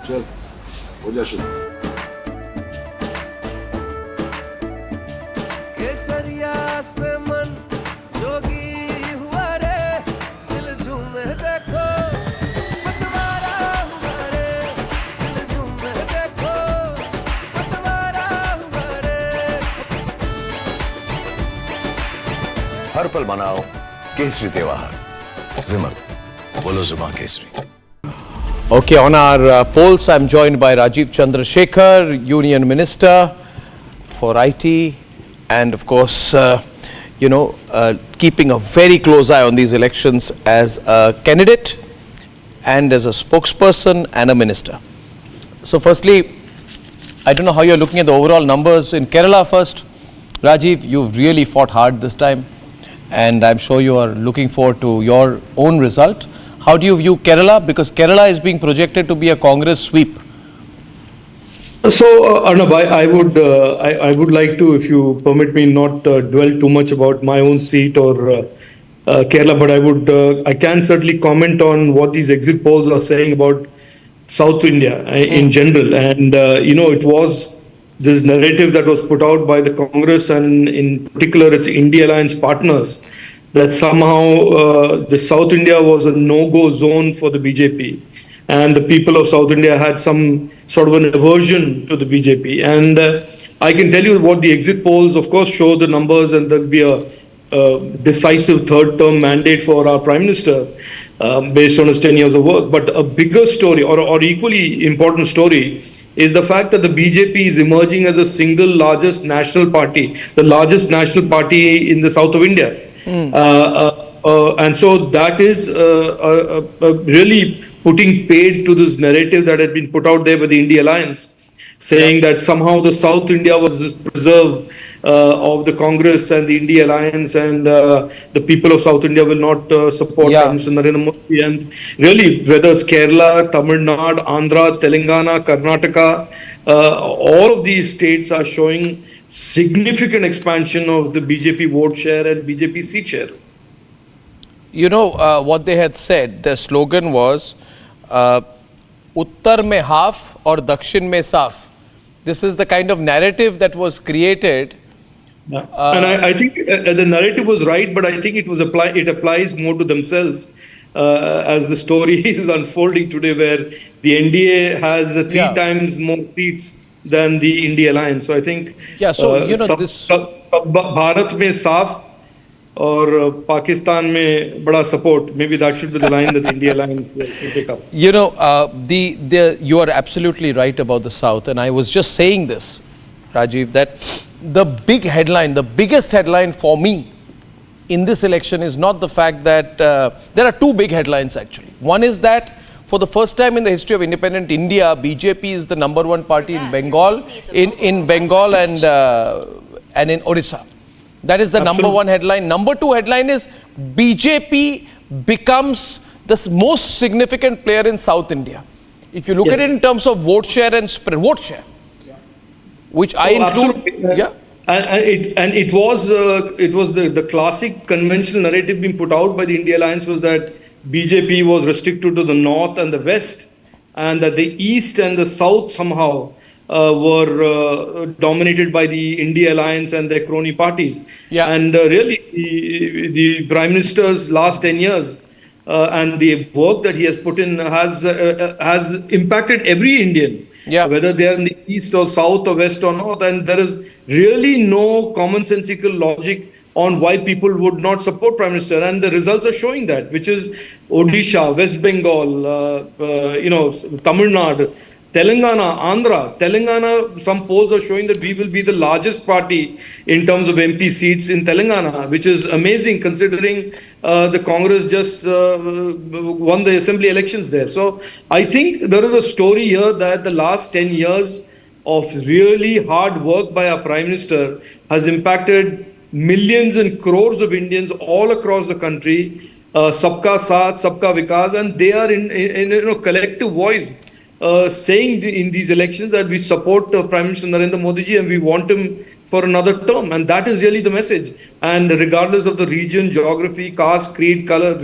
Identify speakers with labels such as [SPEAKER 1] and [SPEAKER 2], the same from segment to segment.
[SPEAKER 1] चल हो जा शुरू।
[SPEAKER 2] केसरिया से मन जोगी हुआ रे, दिल झूमे देखो पतवारा हुआ रे, दिल झूमे देखो पतवारा हुआ रे।
[SPEAKER 3] हर पल मनाओ केसरी त्योहार। विमल बोलो जुबान Kesari.
[SPEAKER 4] Okay, on our polls, I'm joined by Rajeev Chandrasekhar, Union Minister for IT, and of course, keeping a very close eye on these elections as a candidate and as a spokesperson and a minister. So firstly, I don't know how you're looking at the overall numbers in Kerala first. Rajeev, you've really fought hard this time, and I'm sure you are looking forward to your own result. How do you view Kerala? Because Kerala is being projected to be a Congress sweep.
[SPEAKER 5] So, Arnab, I would like to, if you permit me, not dwell too much about my own seat or Kerala, but I can certainly comment on what these exit polls are saying about South India in general. And, it was this narrative that was put out by the Congress and in particular its India Alliance partners, that somehow the South India was a no-go zone for the BJP, and the people of South India had some sort of an aversion to the BJP. And I can tell you what the exit polls, of course, show the numbers, and there'll be a decisive third-term mandate for our Prime Minister based on his 10 years of work. But a bigger story, or equally important story, is the fact that the BJP is emerging as the single largest national party, the largest national party in the south of India. And so that is really putting paid to this narrative that had been put out there by the India Alliance, saying that somehow the South India was this preserve of the Congress and the India Alliance, and the people of South India will not support Prime Minister Narendra Modi. And really, whether it's Kerala, Tamil Nadu, Andhra, Telangana, Karnataka, all of these states are showing significant expansion of the BJP vote share and BJP seat share.
[SPEAKER 4] You know, what they had said, their slogan was, Uttar mein half or Dakshin mein saaf. This is the kind of narrative that was created.
[SPEAKER 5] And I think the narrative was right, but I think it applies more to themselves as the story is unfolding today, where the NDA has three times more seats than the India Alliance. So I think
[SPEAKER 4] this
[SPEAKER 5] Bharat mein saaf or Pakistan mein bada support. Maybe that should be the line that the India Alliance will pick up.
[SPEAKER 4] You know, you are absolutely right about the South, and I was just saying this, Rajeev, that the biggest headline for me in this election is not the fact that there are two big headlines actually. One is that for the first time in the history of independent India, BJP is the number one party in Bengal, in Bengal and in Orissa. That is the number one headline. Number two headline is BJP becomes the most significant player in South India. If you look at it in terms of vote share and spread, vote share, which I include.
[SPEAKER 5] And it was the classic conventional narrative being put out by the India Alliance was that BJP was restricted to the north and the west, and that the east and the south somehow were dominated by the India Alliance and their crony parties. And really, the Prime Minister's last 10 years and the work that he has put in has impacted every Indian, whether they are in the east or south or west or north. And there is really no commonsensical logic on why people would not support Prime Minister. And the results are showing that, which is Odisha, West Bengal, Tamil Nadu, Telangana, Andhra. Telangana, some polls are showing that we will be the largest party in terms of MP seats in Telangana, which is amazing considering the Congress just won the assembly elections there. So I think there is a story here that the last 10 years of really hard work by our Prime Minister has impacted millions and crores of Indians all across the country. Sabka Saath, Sabka Vikas, and they are in a collective voice saying in these elections that we support Prime Minister Narendra Modi ji and we want him for another term. And that is really the message. And regardless of the region, geography, caste, creed, color,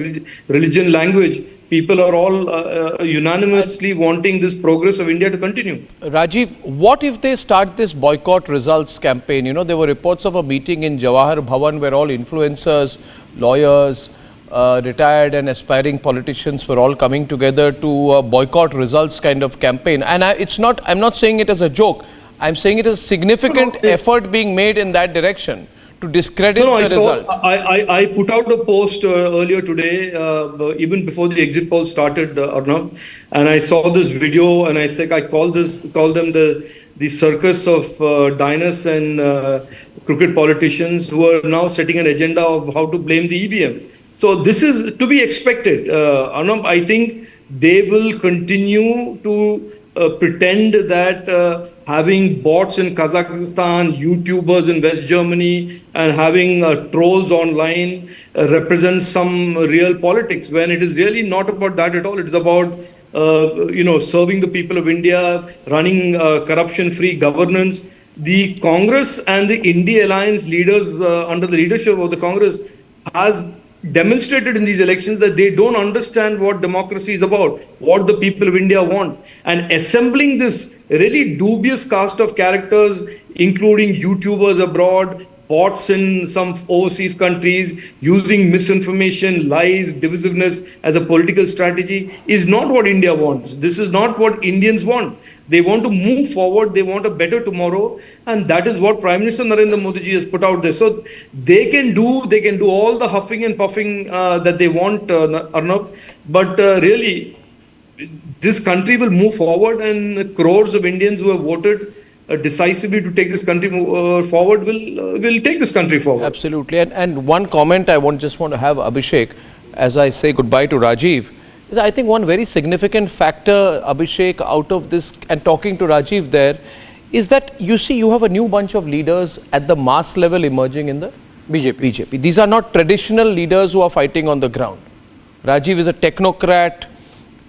[SPEAKER 5] religion, language, people are all unanimously wanting this progress of India to continue.
[SPEAKER 4] Rajeev, what if they start this boycott results campaign? You know, there were reports of a meeting in Jawahar Bhavan where all influencers, lawyers, retired and aspiring politicians were all coming together to boycott results kind of campaign. And I'm not saying it as a joke. I'm saying it is a significant effort being made in that direction to discredit the result.
[SPEAKER 5] I put out a post earlier today, even before the exit poll started, Arnab, and I saw this video, and I said I call them the circus of diners and crooked politicians who are now setting an agenda of how to blame the EVM. So this is to be expected. Arnab, I think they will continue to pretend that having bots in Kazakhstan, YouTubers in West Germany, and having trolls online represents some real politics, when it is really not about that at all. It is about serving the people of India, running corruption-free governance. The Congress and the India Alliance leaders under the leadership of the Congress has demonstrated in these elections that they don't understand what democracy is about, what the people of India want. And assembling this really dubious cast of characters, including YouTubers abroad, bots in some overseas countries, using misinformation, lies, divisiveness as a political strategy, is not what India wants. This is not what Indians want. They want to move forward. They want a better tomorrow. And that is what Prime Minister Narendra Modi ji has put out there. So they can do all the huffing and puffing that they want, Arnab. But really, this country will move forward, and crores of Indians who have voted decisively to take this country forward will take this country forward.
[SPEAKER 4] Absolutely. And one comment I just want to have, Abhishek, as I say goodbye to Rajeev, is I think one very significant factor, Abhishek, out of this, and talking to Rajeev there, is that you see you have a new bunch of leaders at the mass level emerging in the BJP. These are not traditional leaders who are fighting on the ground. Rajeev is a technocrat,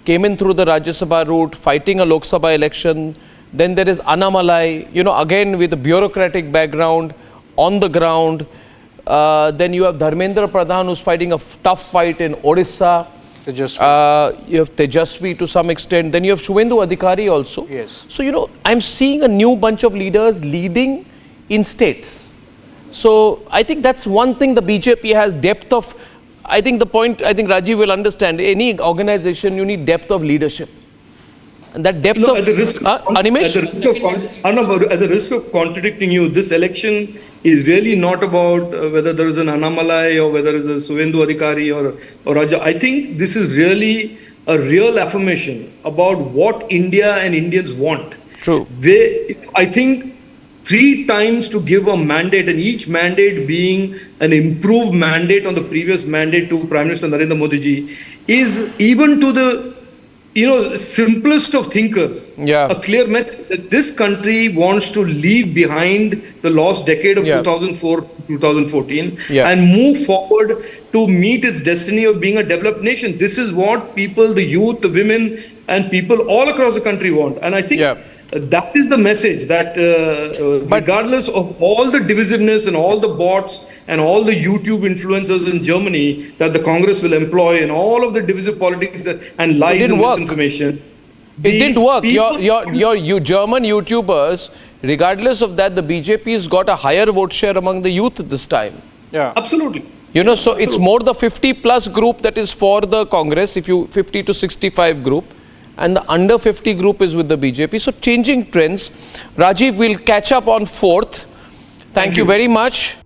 [SPEAKER 4] came in through the Rajya Sabha route, fighting a Lok Sabha election. Then there is Annamalai, again with a bureaucratic background, on the ground. Then you have Dharmendra Pradhan, who's fighting a tough fight in Odisha. You have Tejasvi to some extent. Then you have Shubhendu Adhikari also.
[SPEAKER 6] Yes.
[SPEAKER 4] So, I'm seeing a new bunch of leaders leading in states. So, I think that's one thing the BJP has, depth of, I think Rajeev will understand, any organization, you need depth of leadership. And that depth of...
[SPEAKER 5] At the risk of contradicting you, this election is really not about whether there is an Annamalai or whether there is a Shubhendu Adhikari or Raja. I think this is really a real affirmation about what India and Indians want.
[SPEAKER 4] True.
[SPEAKER 5] I think 3 times to give a mandate, and each mandate being an improved mandate on the previous mandate to Prime Minister Narendra Modi ji, is even to the simplest of thinkers, a clear message that this country wants to leave behind the lost decade of 2004-2014 and move forward to meet its destiny of being a developed nation. This is what people, the youth, the women, and people all across the country want. And I think that is the message that regardless of all the divisiveness and all the bots and all the YouTube influencers in Germany that the Congress will employ, and all of the divisive politics and lies and misinformation.
[SPEAKER 4] It didn't work. Your German YouTubers, regardless of that, the BJP's got a higher vote share among the youth this time.
[SPEAKER 6] Yeah.
[SPEAKER 5] Absolutely.
[SPEAKER 4] So it's more the 50+ group that is for the Congress, 50 to 65 group. And the under 50 group is with the BJP. So changing trends. Rajeev will catch up on 4th. Thank you very much.